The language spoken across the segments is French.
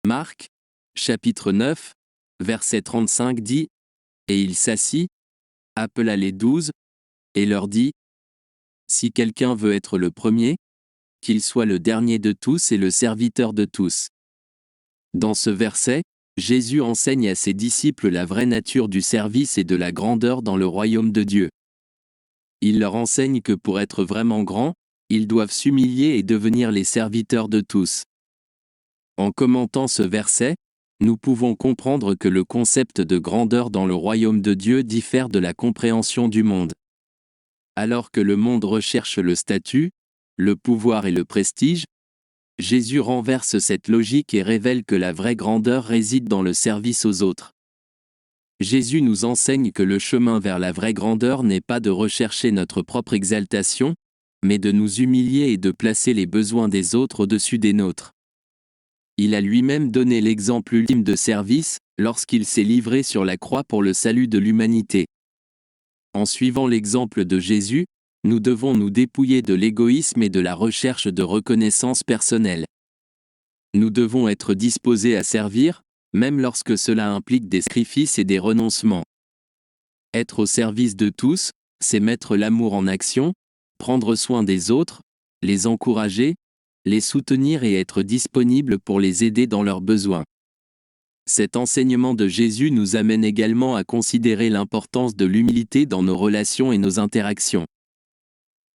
Marc, chapitre 9, verset 35 dit « Et il s'assit, appela les 12, et leur dit : Si quelqu'un veut être le premier, qu'il soit le dernier de tous et le serviteur de tous. » Dans ce verset, Jésus enseigne à ses disciples la vraie nature du service et de la grandeur dans le royaume de Dieu. Il leur enseigne que pour être vraiment grands, ils doivent s'humilier et devenir les serviteurs de tous. En commentant ce verset, nous pouvons comprendre que le concept de grandeur dans le royaume de Dieu diffère de la compréhension du monde. Alors que le monde recherche le statut, le pouvoir et le prestige, Jésus renverse cette logique et révèle que la vraie grandeur réside dans le service aux autres. Jésus nous enseigne que le chemin vers la vraie grandeur n'est pas de rechercher notre propre exaltation, mais de nous humilier et de placer les besoins des autres au-dessus des nôtres. Il a lui-même donné l'exemple ultime de service, lorsqu'il s'est livré sur la croix pour le salut de l'humanité. En suivant l'exemple de Jésus, nous devons nous dépouiller de l'égoïsme et de la recherche de reconnaissance personnelle. Nous devons être disposés à servir, même lorsque cela implique des sacrifices et des renoncements. Être au service de tous, c'est mettre l'amour en action, prendre soin des autres, les encourager, les soutenir et être disponible pour les aider dans leurs besoins. Cet enseignement de Jésus nous amène également à considérer l'importance de l'humilité dans nos relations et nos interactions.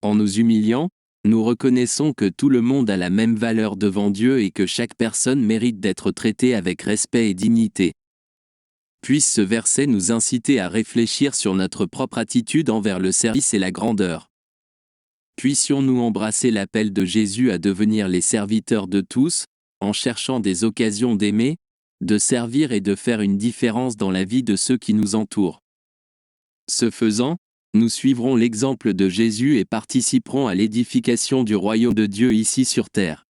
En nous humiliant, nous reconnaissons que tout le monde a la même valeur devant Dieu et que chaque personne mérite d'être traitée avec respect et dignité. Puisse ce verset nous inciter à réfléchir sur notre propre attitude envers le service et la grandeur. Puissions-nous embrasser l'appel de Jésus à devenir les serviteurs de tous, en cherchant des occasions d'aimer, de servir et de faire une différence dans la vie de ceux qui nous entourent. Ce faisant, nous suivrons l'exemple de Jésus et participerons à l'édification du royaume de Dieu ici sur terre.